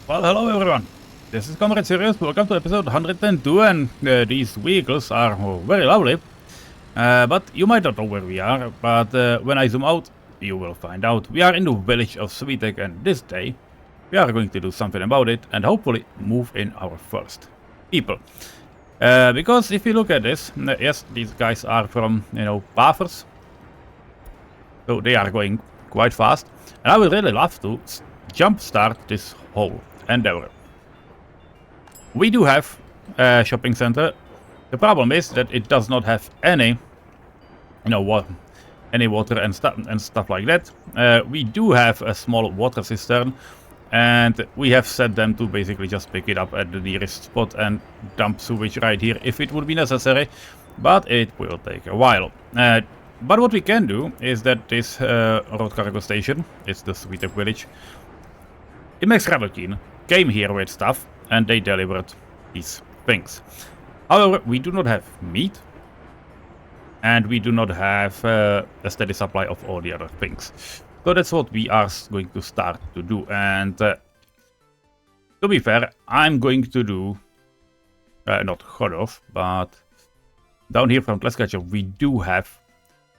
Well, hello everyone. This is comrade-Sirius. Welcome to episode 102, and these vehicles are very lovely. But you might not know where we are, but when I zoom out, you will find out. We are in the village of Switek, and this day we are going to do something about it and hopefully move in our first people. Because if you look at this, yes, these guys are from, Paphos. So they are going quite fast. And I would really love to jumpstart this whole endeavor. We do have a shopping center. The problem is that it does not have any, any water and stuff like that. We do have a small water cistern, and we have set them to basically just pick it up at the nearest spot and dump sewage right here if it would be necessary, but it will take a while. But what we can do is that this road cargo station, it's the Switek village, Imex Ravelkin came here with stuff and they delivered these things. However, we do not have meat and we do not have a steady supply of all the other things. So that's what we are going to start to do. And to be fair, I'm going to do, not Chodov, but down here from Tleskachev, we do have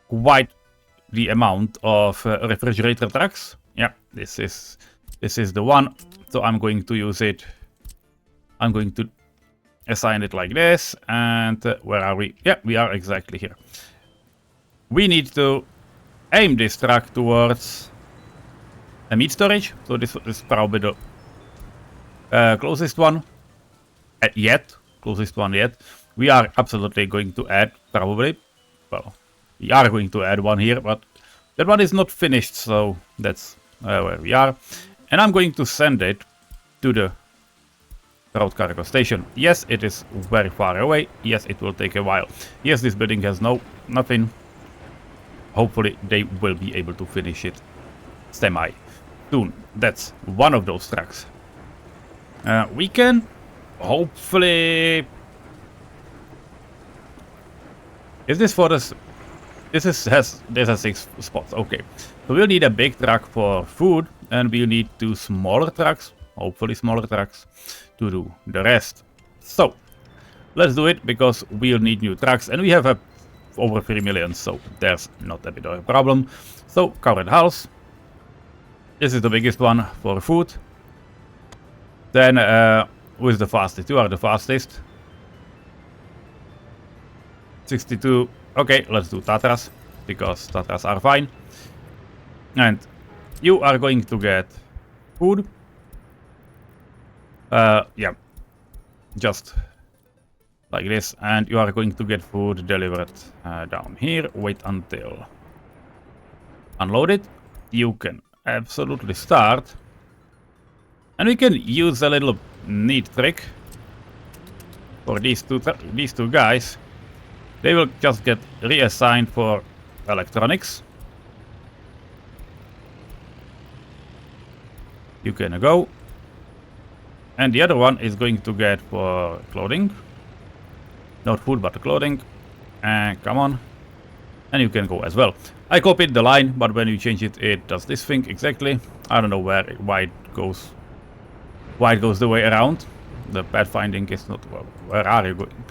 quite the amount of refrigerator trucks. Yeah, this is the one. So I'm going to use it. I'm going to assign it like this. And where are we? Yeah, we are exactly here. We need to aim this truck towards a meat storage. So this is probably the closest one yet. Closest one yet. We are absolutely going to add probably. Well, we are going to add one here, but that one is not finished. So that's where we are. And I'm going to send it to the road cargo station. Yes, it is very far away. Yes, it will take a while. Yes, this building has nothing. Hopefully they will be able to finish it semi soon. That's one of those trucks. We can hopefully... Is this for this? This has 6 spots. Okay. So we'll need a big truck for food, and we'll need 2 smaller trucks, hopefully smaller trucks, to do the rest. So let's do it, because we'll need new trucks, and we have over 3 million, so there's not a bit of a problem. So covered house. This is the biggest one for food. Then who is the fastest? You are the fastest. 62. Okay, let's do Tatras, because Tatras are fine. And you are going to get food. Yeah, just like this. And you are going to get food delivered down here. Wait until unloaded. You can absolutely start. And we can use a little neat trick for these two guys. They will just get reassigned for electronics. You can go. And the other one is going to get for clothing. Not food, but clothing. And come on. And you can go as well. I copied the line, but when you change it, it does this thing exactly. I don't know why it goes the way around. The pathfinding is not... Where are you going?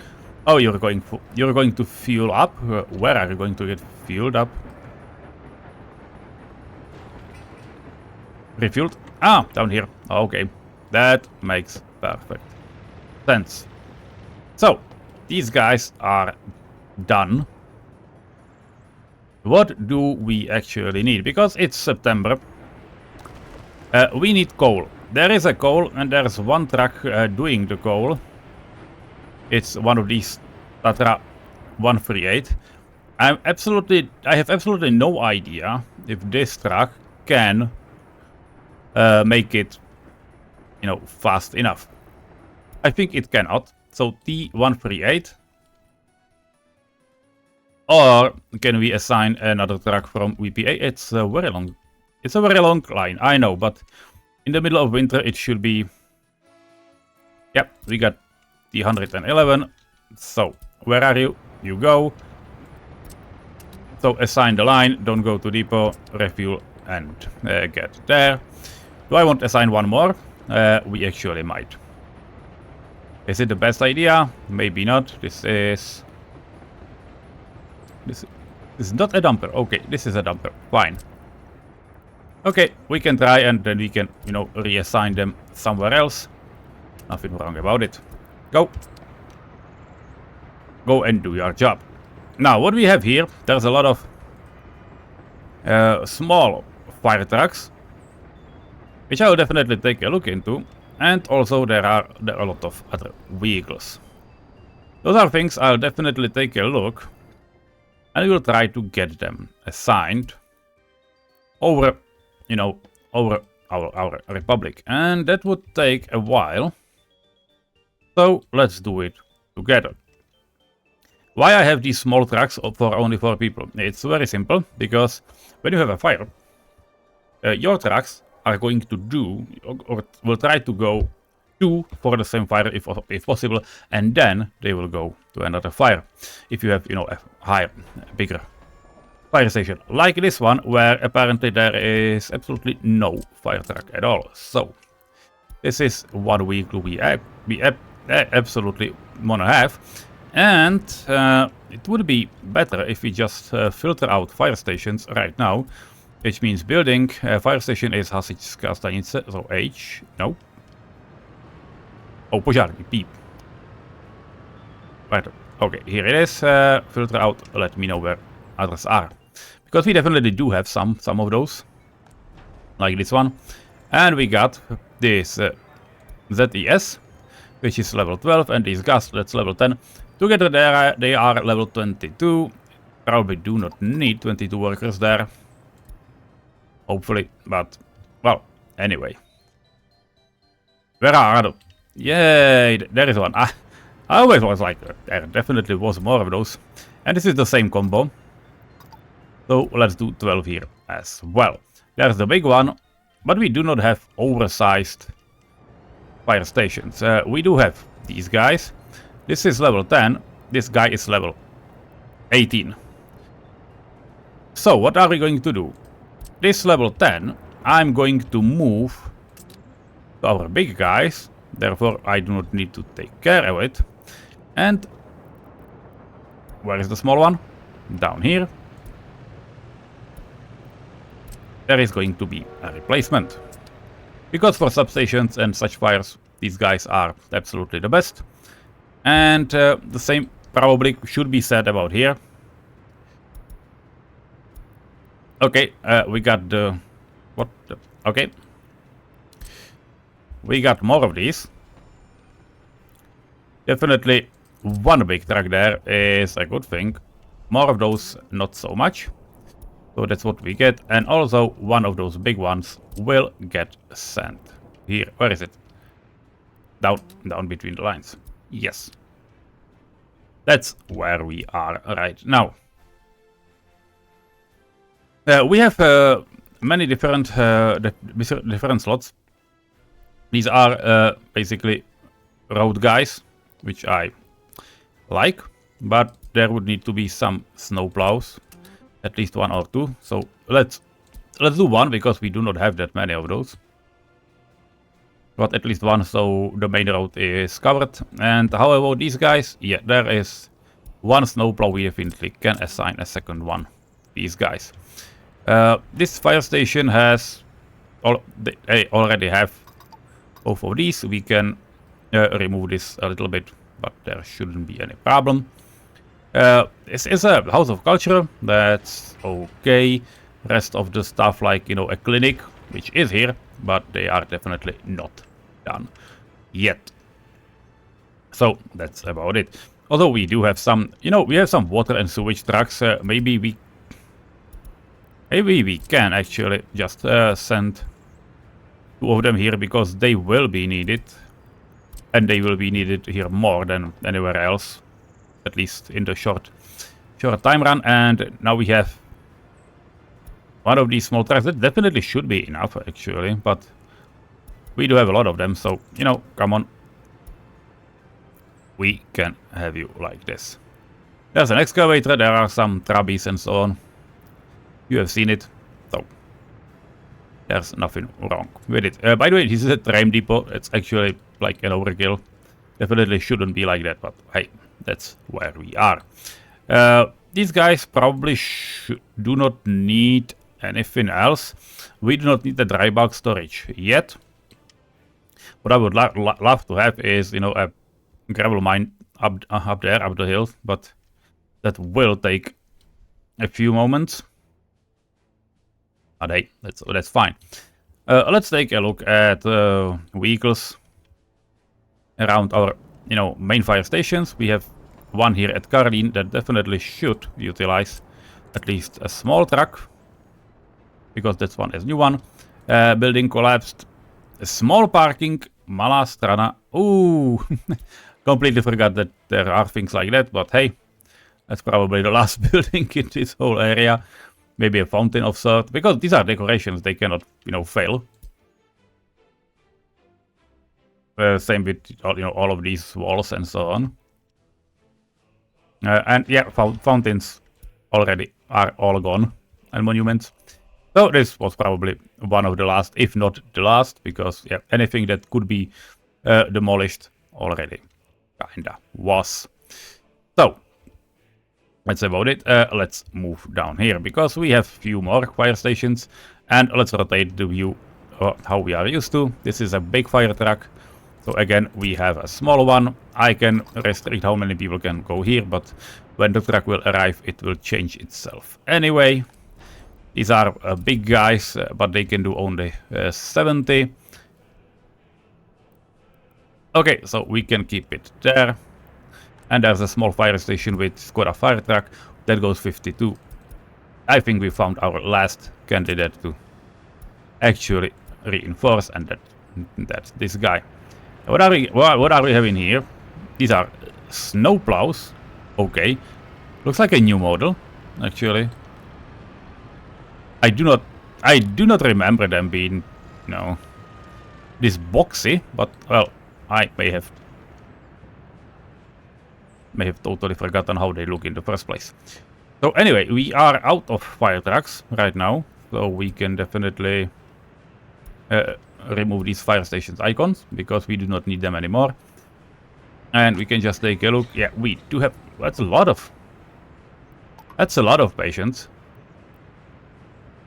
Oh, you're going to fuel up. Where are you going to get fueled up? Refueled? Ah, down here. Okay, that makes perfect sense. So these guys are done. What do we actually need? Because it's September. We need coal. There is a coal, and there's one truck doing the coal. It's one of these Tatra 138. I have absolutely no idea if this truck can make it, fast enough. I think it cannot. So T138. Or can we assign another truck from VPA? It's a very long line, I know, but in the middle of winter it should be... Yep, we got the 111. So where are you? You go. So assign the line, don't go to depot, refuel, and get there. Do I want to assign one more? we actually might. Is it the best idea? Maybe not. This is not a dumper. Okay, this is a dumper. Fine. Okay, we can try and then we can, you know, reassign them somewhere else. Nothing wrong about it. Go. Go and do your job. Now, what we have here, there's a lot of small fire trucks, which I will definitely take a look into. And also there are a lot of other vehicles. Those are things I'll definitely take a look. And we will try to get them assigned over, you know, over our republic. And that would take a while. So let's do it together. Why I have these small trucks for only 4 people? It's very simple, because when you have a fire, your trucks are going to do, or will try to go to for the same fire if possible, and then they will go to another fire. If you have, you know, a higher, bigger fire station, like this one, where apparently there is absolutely no fire truck at all. So this is one vehicle we absolutely want to have. And it would be better if we just filter out fire stations right now, which means building fire station is Hasičská stanice, so H, no. Oh, požární, P. Right, okay, here it is, filter out, let me know where others are. Because we definitely do have some of those, like this one. And we got this ZES, which is level 12, and this gas, that's level 10. Together they are level 22. Probably do not need 22 workers there. Hopefully, but, well, anyway. Where are they? Yay, there is one. I always was like, there definitely was more of those. And this is the same combo. So let's do 12 here as well. There's the big one, but we do not have oversized fire stations. We do have these guys. This is level 10. This guy is level 18. So what are we going to do? This level 10, I'm going to move to our big guys. Therefore, I do not need to take care of it. And where is the small one? Down here. There is going to be a replacement. Because for substations and such fires, these guys are absolutely the best. And the same probably should be said about here. Okay, we got the... What the... Okay. We got more of these. Definitely one big truck there is a good thing. More of those, not so much. So that's what we get. And also one of those big ones will get sent. Here, where is it? Down between the lines. Yes. That's where we are right now. We have many different slots. These are basically road guys, which I like, but there would need to be some snow plows, at least 1 or 2. So let's do 1, because we do not have that many of those. But at least 1, so the main road is covered. And how about these guys? Yeah, there is 1 snowplow. We definitely can assign a second one. These guys. This fire station has... They already have both of these. We can remove this a little bit, but there shouldn't be any problem. This is a house of culture. That's okay. Rest of the stuff, like, you know, a clinic, which is here, but they are definitely not done yet. So that's about it. Although we do have some, you know, we have some water and sewage trucks. Maybe we can actually just send 2 of them here, because they will be needed. And they will be needed here more than anywhere else. At least in the short time run. And now we have one of these small trucks. That definitely should be enough, actually. But we do have a lot of them, so, you know, come on. We can have you like this. There's an excavator, there are some trabbies and so on. You have seen it. So There's nothing wrong with it. By the way, this is a train depot. It's actually like an overkill. Definitely shouldn't be like that, but hey, that's where we are. These guys probably do not need anything else. We do not need the dry bulk storage yet. What I would love to have is, you know, a gravel mine up there, up the hill, but that will take a few moments. But hey, that's fine. Let's take a look at vehicles around our, you know, main fire stations. We have one here at Karlin that definitely should utilize at least a small truck, because that's one is new one. Building collapsed. A small parking. Malá Strana. Ooh, completely forgot that there are things like that, but hey, that's probably the last building in this whole area. Maybe a fountain of sort, because these are decorations, they cannot, you know, fail. Same with, you know, all of these walls and so on. And yeah, fountains already are all gone, and monuments. So this was probably one of the last, if not the last, because yeah, anything that could be demolished already kinda was. So that's about it. Let's move down here, because we have few more fire stations, and let's rotate the view how we are used to. This is a big fire truck. So again, we have a small one. I can restrict how many people can go here, but when the truck will arrive, it will change itself. Anyway, these are big guys, but they can do only 70. Okay, so we can keep it there. And there's a small fire station with Skoda fire truck that goes 52. I think we found our last candidate to actually reinforce, and that's this guy. What are we having here? These are snow plows. Okay, looks like a new model, actually. I do not remember them being, you know, this boxy, but well, I may have totally forgotten how they look in the first place. So anyway, we are out of fire trucks right now, so we can definitely remove these fire stations icons, because we do not need them anymore. And we can just take a look. Yeah, we do have, that's a lot of patients.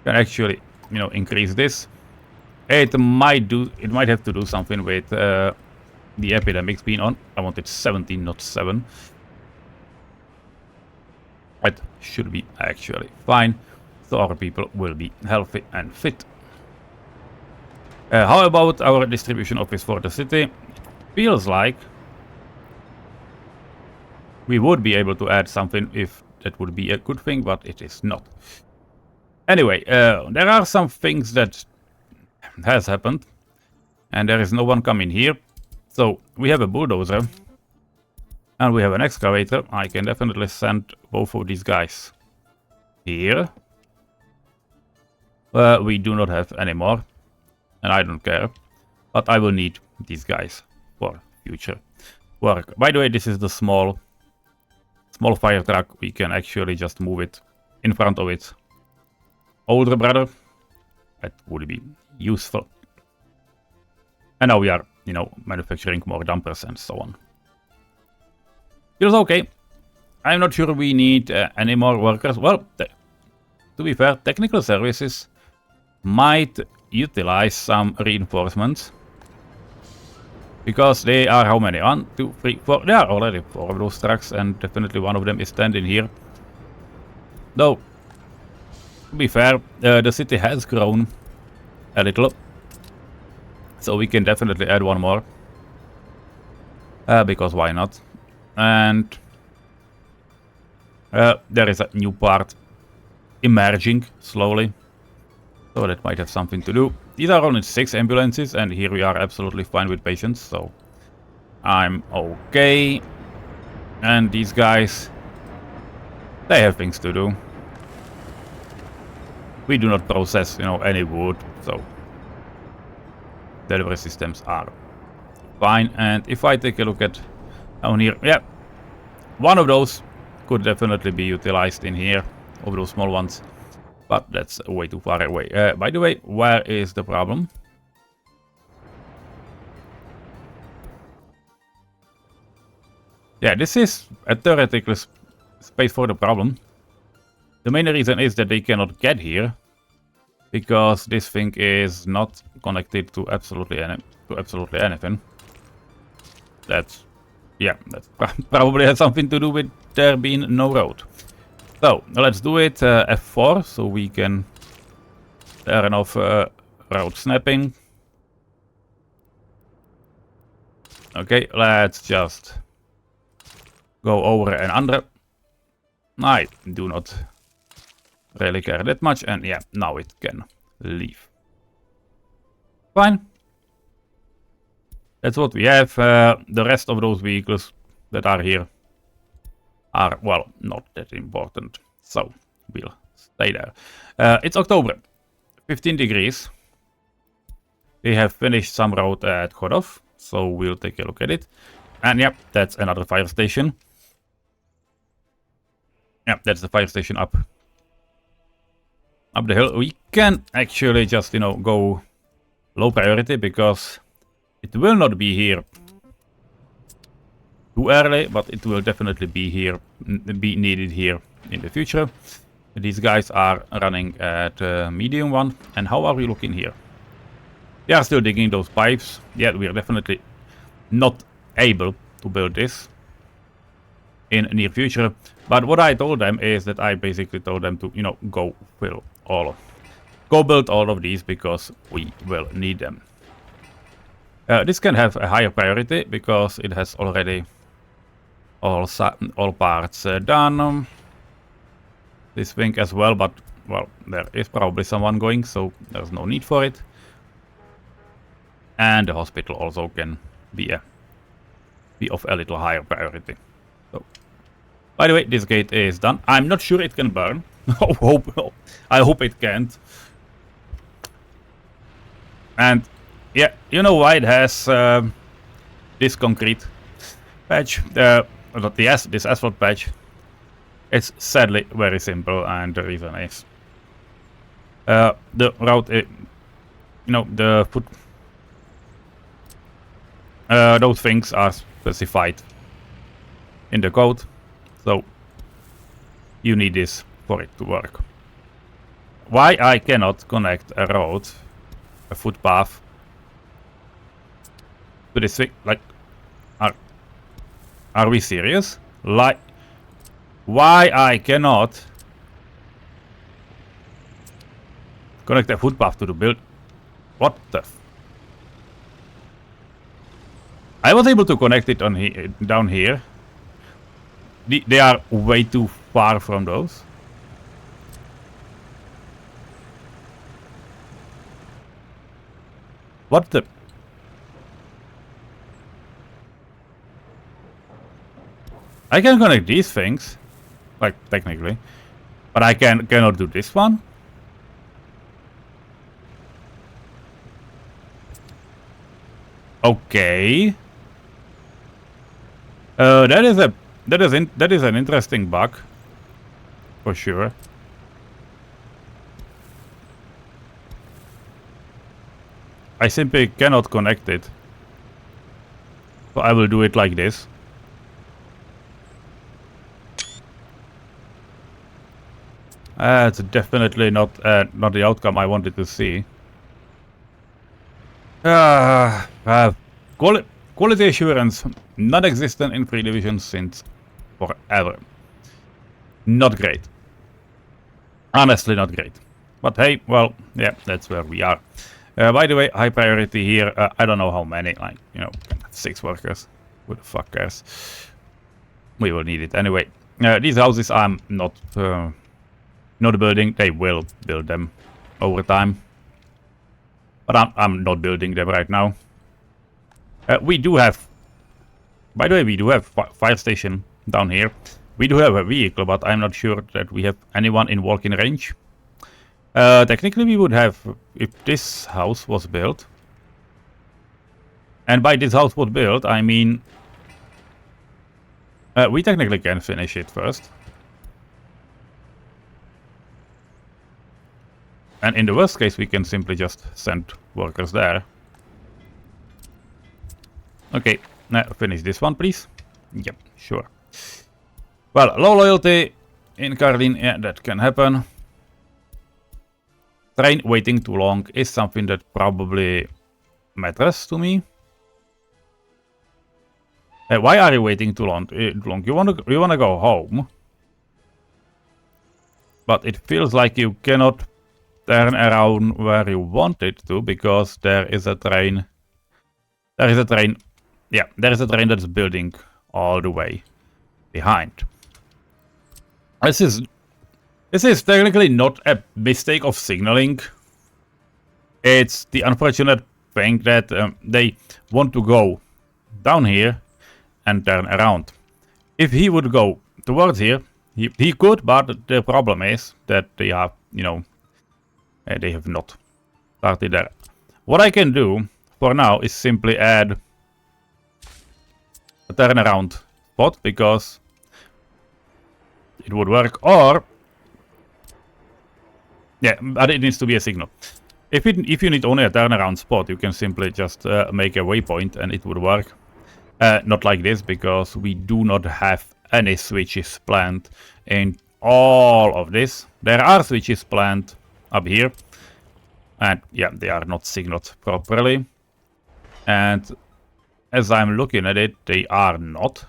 Can actually, you know, increase this. It might have to do something with the epidemics being on. I wanted 17, not 7. That should be actually fine. So our people will be healthy and fit. How about our distribution office for the city? Feels like we would be able to add something if that would be a good thing, but it is not. Anyway, there are some things that has happened, and there is no one coming here. So we have a bulldozer, and we have an excavator. I can definitely send both of these guys here. We do not have any more, and I don't care, but I will need these guys for future work. By the way, this is the small fire truck. We can actually just move it in front of its older brother. That would be useful. And now we are, you know, manufacturing more dumpers and so on. Feels okay. I'm not sure we need any more workers. Well, to be fair, technical services might utilize some reinforcements, because they are how many? 1, 2, 3, 4. There are already 4 of those trucks, and definitely one of them is standing here. Though, to be fair, the city has grown a little, so we can definitely add one more, because why not? And there is a new part emerging slowly, so that might have something to do. These are only 6 ambulances, and here we are absolutely fine with patients, so I'm okay. And these guys, they have things to do. We do not process, you know, any wood, so delivery systems are fine. And if I take a look at down here, yeah, one of those could definitely be utilized in here, of those small ones. But that's way too far away. By the way, where is the problem? Yeah, this is a theoretical space for the problem. The main reason is that they cannot get here, because this thing is not connected to absolutely anything. That probably has something to do with there being no road. So let's do it F4 so we can turn off road snapping. Okay, let's just go over and under. I do not really care that much, and yeah, now it can leave. Fine. That's what we have. The rest of those vehicles that are here are, well, not that important. So we'll stay there. It's October, 15 degrees. They have finished some road at Chodov, so we'll take a look at it. And yep, that's another fire station. Yep, that's the fire station up the hill. We can actually just, you know, go low priority because it will not be here too early, but it will definitely be needed here in the future. These guys are running at medium one. And how are we looking here? They are still digging those pipes. Yeah, we are definitely not able to build this in near future. But what I told them is that I basically told them to, you know, go build all of these because we will need them. This can have a higher priority because it has already all parts done. This thing as well, but well, there is probably someone going, so there's no need for it. And the hospital also can be of a little higher priority. So, by the way, this gate is done. I'm not sure it can burn. I hope it can't. And yeah, you know why it has this concrete patch, this asphalt patch. It's sadly very simple, and the reason is the route, you know, those things are specified in the code, so you need this for it to work. Why I cannot connect a road, a footpath, to this thing? Like, are we serious? Like, why I cannot connect a footpath to the build? What the? I was able to connect it on down here. They are way too far from those. What the? I can connect these things, like technically, but I cannot do this one. Okay. That is an interesting bug, for sure. I simply cannot connect it, so I will do it like this. It's definitely not the outcome I wanted to see. Quality assurance non-existent in 3 divisions since forever. Not great. Honestly, not great. But hey, well, yeah, that's where we are. By the way, high priority here. I don't know how many, like, you know, 6 workers. Who the fuck cares? We will need it anyway. These houses I'm not building. They will build them over time. But I'm not building them right now. We do have, by the way, we do have fire station down here. We do have a vehicle, but I'm not sure that we have anyone in walking range. Technically, we would have, if this house was built. And by this house was built, I mean, we technically can finish it first. And in the worst case, we can simply just send workers there. Okay, now finish this one, please. Yep, sure. Well, low loyalty in Cardin, yeah, that can happen. Train waiting too long is something that probably matters to me. Why are you waiting too long? You wanna go home, but it feels like you cannot turn around where you want it to because there is a train. There is a train. Yeah, there is a train that's building all the way behind. This is technically not a mistake of signaling. It's the unfortunate thing that they want to go down here and turn around. If he would go towards here, he could, but the problem is that they have, they have not started there. What I can do for now is simply add a turnaround spot because it would work, or yeah, but it needs to be a signal. If you need only a turnaround spot, you can simply just make a waypoint and it would work. Not like this, because we do not have any switches planned in all of this. There are switches planned up here, and yeah, they are not signaled properly. And as I'm looking at it, they are not.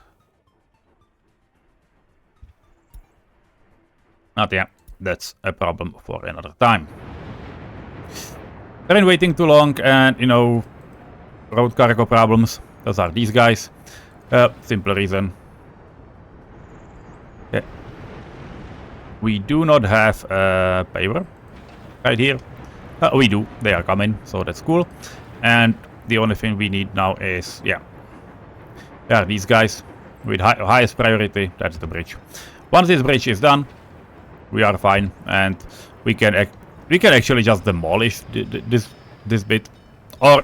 But yeah, that's a problem for another time. Train waiting too long and, road cargo problems. Those are these guys. Simple reason. Okay. We do not have paper right here. We do. They are coming, so that's cool. And the only thing we need now is, yeah, these guys with highest priority. That's the bridge. Once this bridge is done, we are fine, and we can actually just demolish this bit, or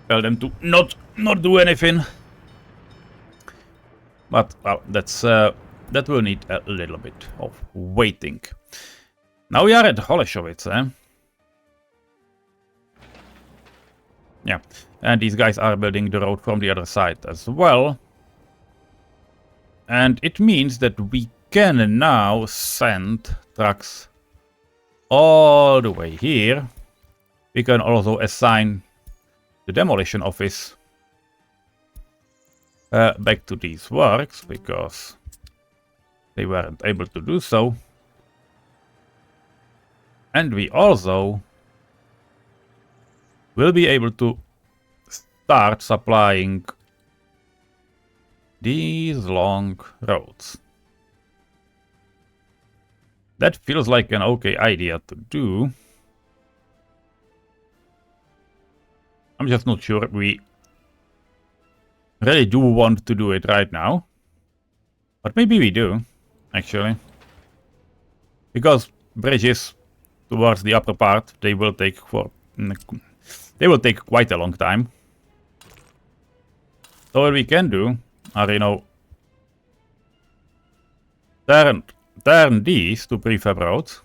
tell them to not do anything. But well, that will need a little bit of waiting. Now we are at Holešovice, eh? Yeah, and these guys are building the road from the other side as well. And it means that we can now send trucks all the way here. We can also assign the demolition office back to these works, because they weren't able to do so. And we also will be able to start supplying these long roads. That feels like an okay idea to do. I'm just not sure we really do want to do it right now. But maybe we do, actually. Because bridges towards the upper part, they will take quite a long time. So what we can do are, turn these to prefab roads.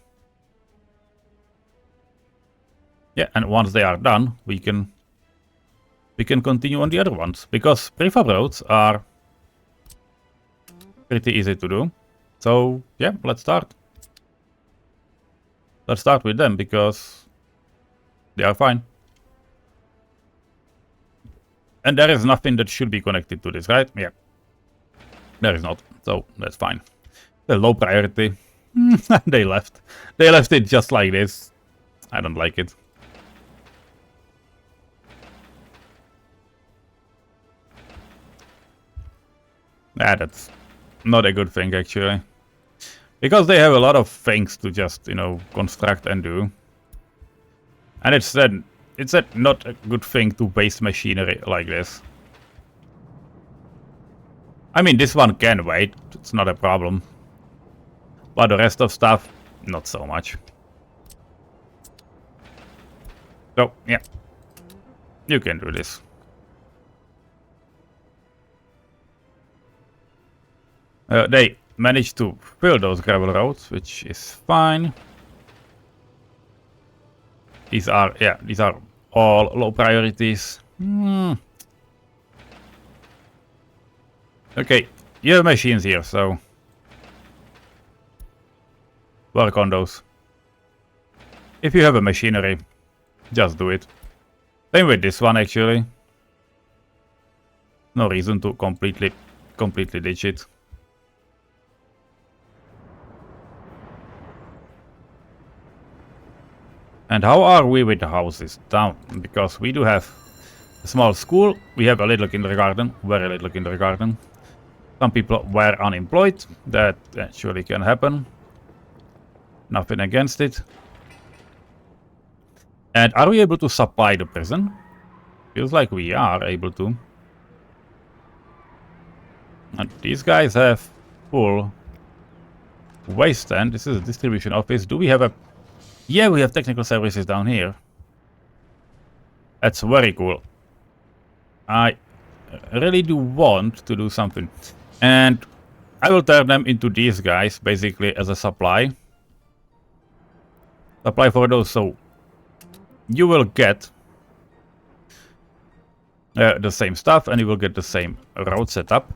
Yeah, and once they are done, we can continue on the other ones, because prefab roads are pretty easy to do. So yeah, let's start. Let's start with them, because they are fine. And there is nothing that should be connected to this, right? Yeah. There is not, so that's fine. The low priority. They left. They left it just like this. I don't like it. That's not a good thing, actually. Because they have a lot of things to just, construct and do. And it's not a good thing to waste machinery like this. I mean, this one can wait. It's not a problem. But the rest of stuff, not so much. So, yeah. You can do this. They managed to fill those gravel roads, which is fine. These are, yeah, these are all low priorities. Okay, you have machines here, so work on those. If you have a machinery, just do it. Same with this one, actually. No reason to completely ditch it. And how are we with the houses? Down, because we do have a small school, we have a little kindergarten, very little kindergarten. Some people were unemployed, that surely can happen. Nothing against it. And are we able to supply the prison? Feels like we are able to. And these guys have full waste stand. This is a distribution office. Do we have a... Yeah, we have technical services down here. That's very cool. I really do want to do something. And I will turn them into these guys, basically as a supply. Supply for those, so you will get the same stuff and you will get the same road setup.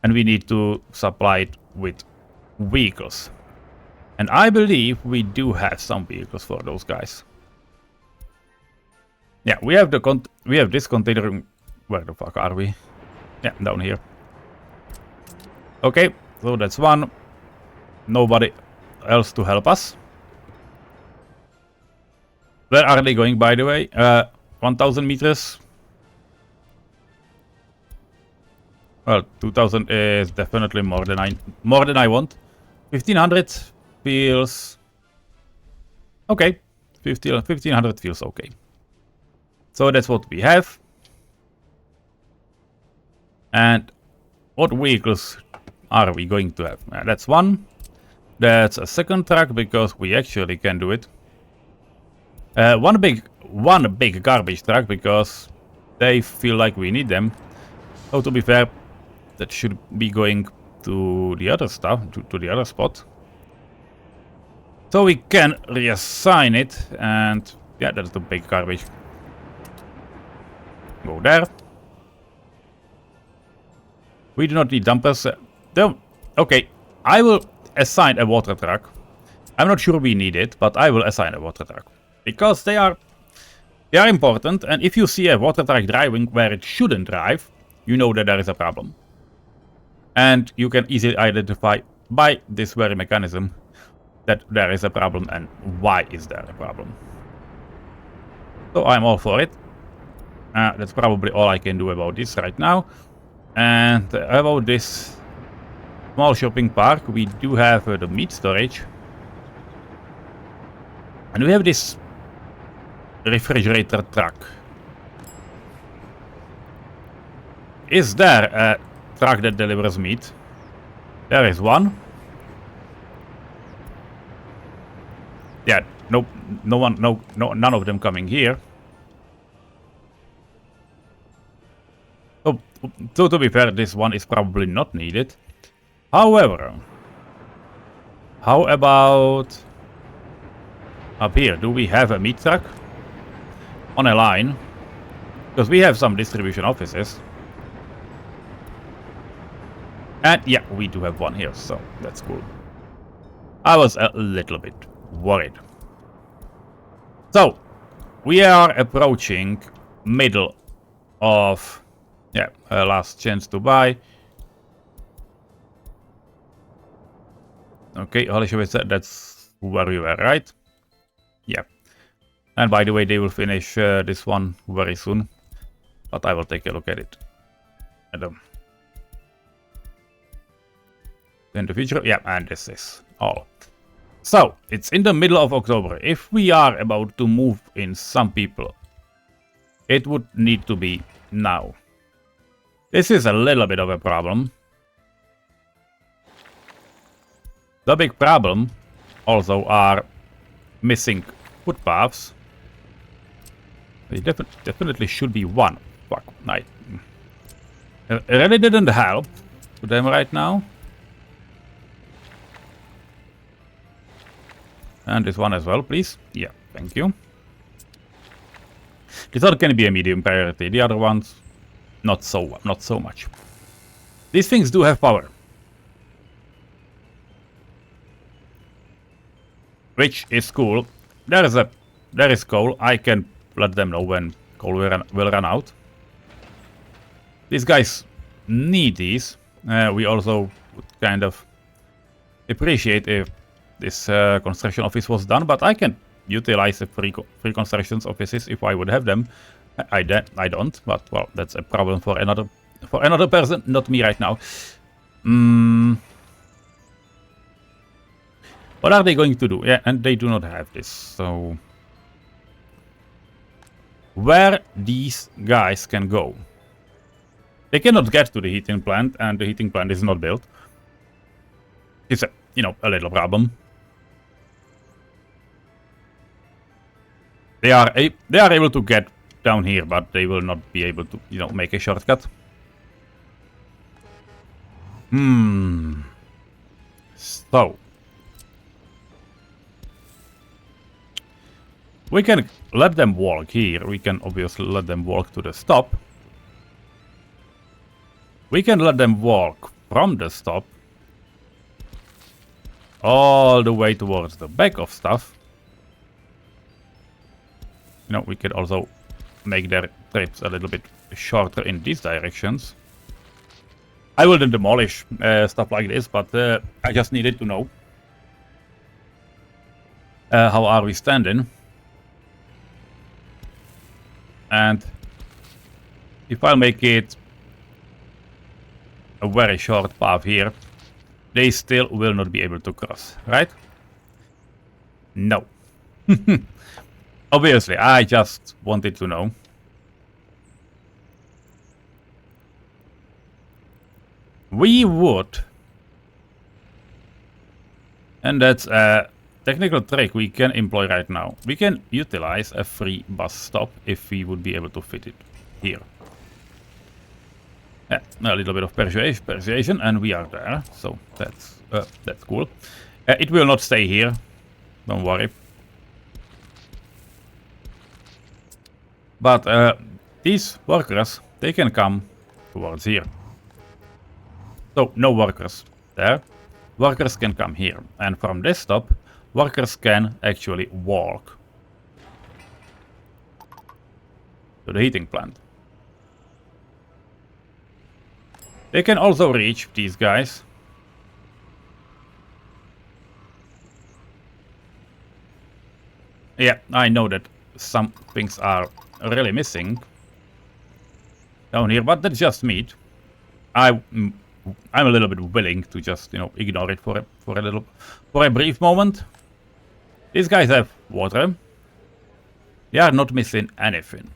And we need to supply it with vehicles. And I believe we do have some vehicles for those guys. Yeah, we have this container. Where the fuck are we? Yeah, down here. Okay, so that's one. Nobody else to help us. Where are they going, by the way? 1000 meters. Well, 2000 is definitely more than I want. 1500 feels okay. 1500 feels okay. So that's what we have. And what vehicles are we going to have? That's one. That's a second truck because we actually can do it. One big garbage truck because they feel like we need them. So to be fair, that should be going to the other stuff, to the other spot. So we can reassign it, and yeah, that's the big garbage. Go there. We do not need dumpers. Okay, I will assign a water truck. I'm not sure we need it, but I will assign a water truck. Because they are important, and if you see a water truck driving where it shouldn't drive, you know that there is a problem. And you can easily identify by this very mechanism that there is a problem and why is there a problem. So I'm all for it. That's probably all I can do about this right now. And about this small shopping park, we do have the meat storage. And we have this refrigerator truck. Is there a truck that delivers meat? There is one. Yeah, nope, none of them coming here. So to be fair, this one is probably not needed. However, how about up here? Do we have a meat truck on a line? Because we have some distribution offices. And yeah, we do have one here, so that's cool. I was a little bit worried. So, we are approaching middle of, yeah, last chance to buy. Okay, Holy said that's where we were, right? Yeah. And by the way, they will finish this one very soon. But I will take a look at it. In the future, yeah, and this is all. So, it's in the middle of October. If we are about to move in some people, it would need to be now. This is a little bit of a problem. The big problem also are missing footpaths. They definitely should be one. Fuck, night. It really didn't help to them right now. And this one as well, please. Yeah, Thank you. This one can be a medium priority. The other ones, not so much. These things do have power, which is cool. There is coal. I can let them know when coal will run out. These guys need these. We also would kind of appreciate if this construction office was done, but I can utilize the free constructions offices if I would have them. I don't, but well, that's a problem for another person, not me right now. What are they going to do? Yeah, and they do not have this, so where these guys can go? They cannot get to the heating plant, and the heating plant is not built. It's a, a little problem. They are able to get down here, but they will not be able to, make a shortcut. So we can let them walk here. We can obviously let them walk to the stop. We can let them walk from the stop all the way towards the back of stuff. We could also make their trips a little bit shorter in these directions. I wouldn't demolish stuff like this, but I just needed to know. How are we standing? And if I make it a very short path here, they still will not be able to cross, right? No. Obviously, I just wanted to know. We would, and that's a technical trick we can employ right now. We can utilize a free bus stop if we would be able to fit it here. Yeah, a little bit of persuasion, and we are there. So that's cool. It will not stay here. Don't worry. But these workers, they can come towards here. So no workers there. Workers can come here, and from this stop, workers can actually walk to the heating plant. They can also reach these guys. Yeah, I know that some things are really missing down here, but that's just meat. I'm a little bit willing to just, ignore it for a brief moment. These guys have water. They are not missing anything.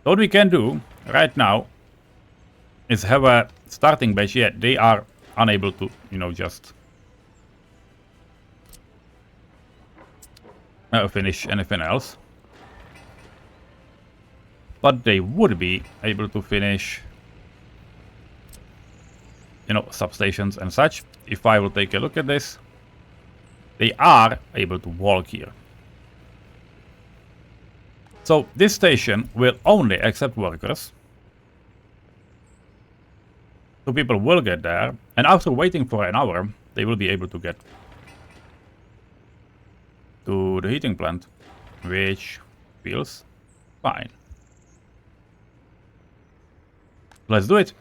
So what we can do right now is have a starting batch. Yeah, they are unable to, just finish anything else. But they would be able to finish, substations and such. If I will take a look at this, they are able to walk here. So this station will only accept workers. So people will get there, and after waiting for an hour, they will be able to get to the heating plant, which feels fine. Let's do it.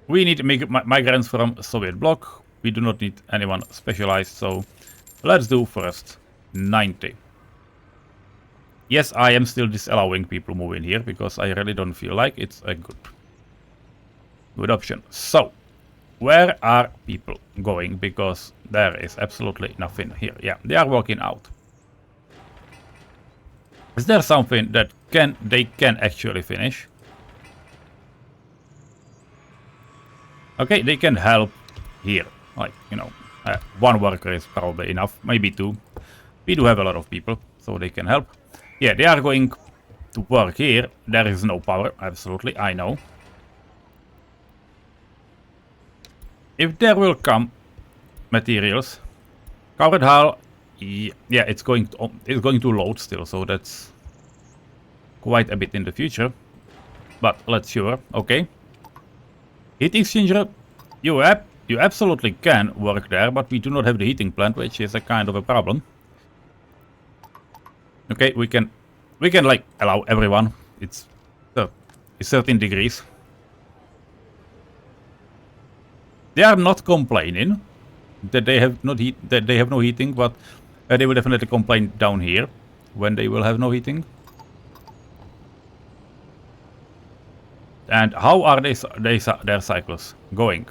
We need migrants from Soviet bloc. We do not need anyone specialized, so let's do first 90. Yes, I am still disallowing people moving here because I really don't feel like it's a good option. So, where are people going? Because there is absolutely nothing here. Yeah, they are walking out. Is there something that they can actually finish? Okay, they can help here. Like, one worker is probably enough, maybe two. We do have a lot of people, so they can help. Yeah, they are going to work here. There is no power, absolutely, I know. If there will come materials, covered hull Yeah, it's going to load still, so that's quite a bit in the future. But let's sure. Okay. Heat exchanger, you absolutely can work there, but we do not have the heating plant, which is a kind of a problem. Okay, we can like allow everyone. It's 13 degrees. They are not complaining that they have no heating, but they will definitely complain down here when they will have no heating. And how are their cycles going?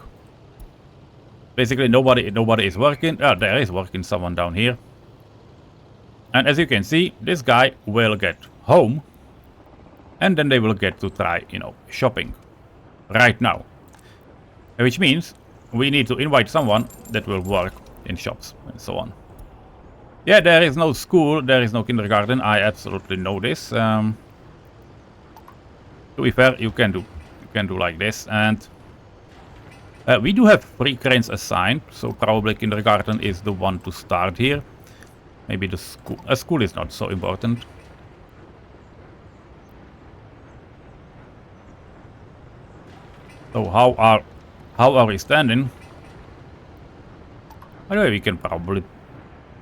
Basically, nobody is working. There is working someone down here. And as you can see, this guy will get home, and then they will get to try, shopping right now. Which means we need to invite someone that will work in shops and so on. Yeah, there is no school, there is no kindergarten. I absolutely know this. To be fair, you can do like this, and we do have 3 cranes assigned, so probably kindergarten is the one to start here. Maybe the school. A school is not so important. So how are we standing? Anyway, we can probably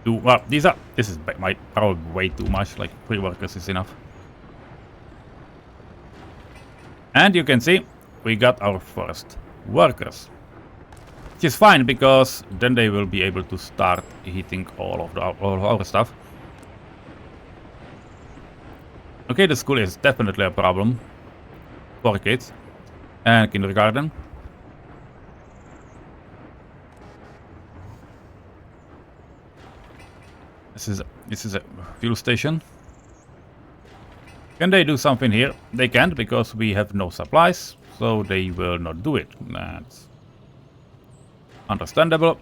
do. Well, this is probably way too much. Like 3 workers is enough. And you can see we got our first workers, which is fine because then they will be able to start heating all of our stuff. Okay, the school is definitely a problem for kids and kindergarten. This is a fuel station. Can they do something here? They can't because we have no supplies, so they will not do it. That's understandable.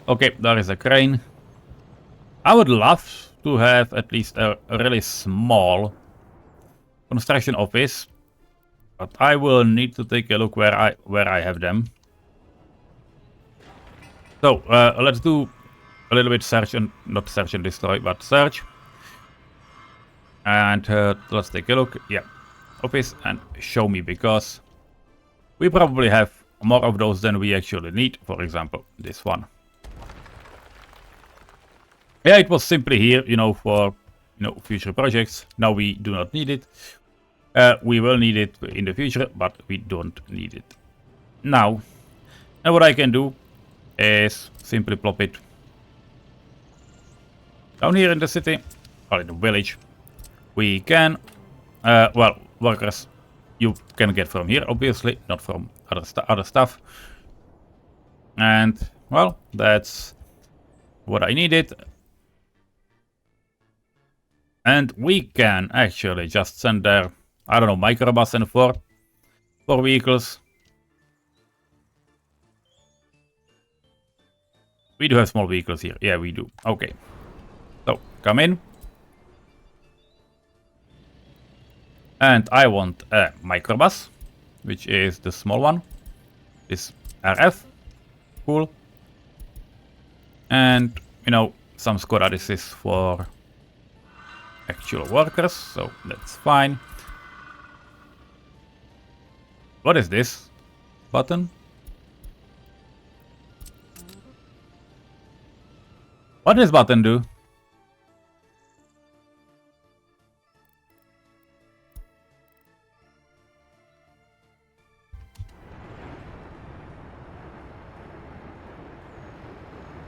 Okay, there is a crane. I would love to have at least a really small construction office, but I will need to take a look where I have them. So let's do a little bit not search and destroy, but search. And let's take a look. Yeah, office and show me, because we probably have more of those than we actually need. For example, this one. Yeah, it was simply here, for future projects. Now we do not need it. We will need it in the future, but we don't need it now. And what I can do is simply plop it down here in the city, or in the village. We can, well, workers you can get from here, obviously, not from other stuff. And, well, that's what I needed. And we can actually just send there, I don't know, microbus and 4 vehicles. We do have small vehicles here. Yeah, we do. Okay. So, come in. And I want a microbus, which is the small one. This RF. Cool. And, some Skoda. This is for actual workers, so that's fine. What is this button? What does this button do?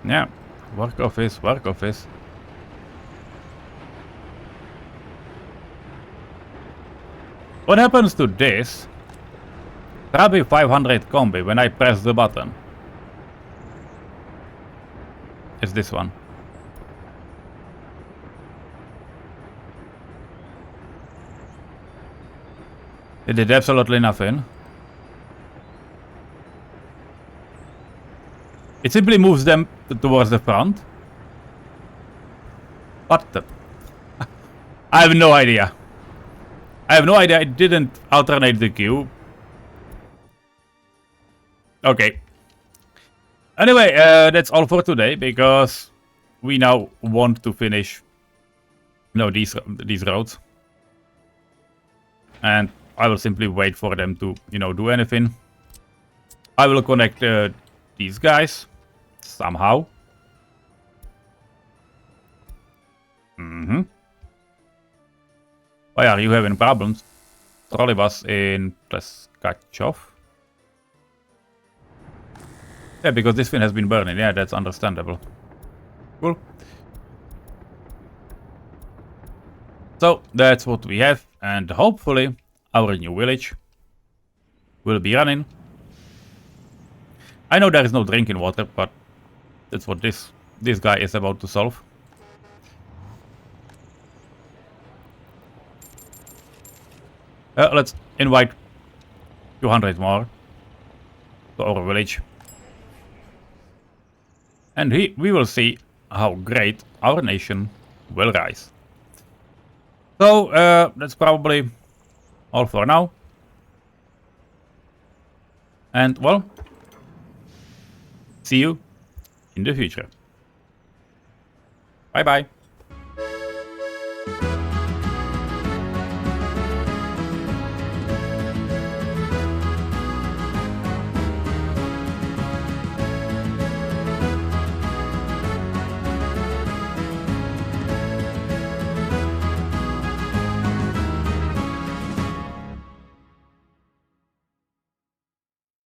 Yeah, work office, work office. What happens to this Trabi 500 combi when I press the button? It's this one. It did absolutely nothing. It simply moves them towards the front. What the? I have no idea. I have no idea. It didn't alternate the queue. Okay. Anyway, that's all for today, because we now want to finish, these roads. And I will simply wait for them to, do anything. I will connect these guys somehow. Why are you having problems? Trolley was in Pleskachov. Yeah, because this thing has been burning. Yeah, that's understandable. Cool. So that's what we have, and hopefully our new village will be running. I know there is no drinking water, but that's what this guy is about to solve. Let's invite 200 more to our village. And we will see how great our nation will rise. So that's probably all for now. And well, see you in the future. Bye bye.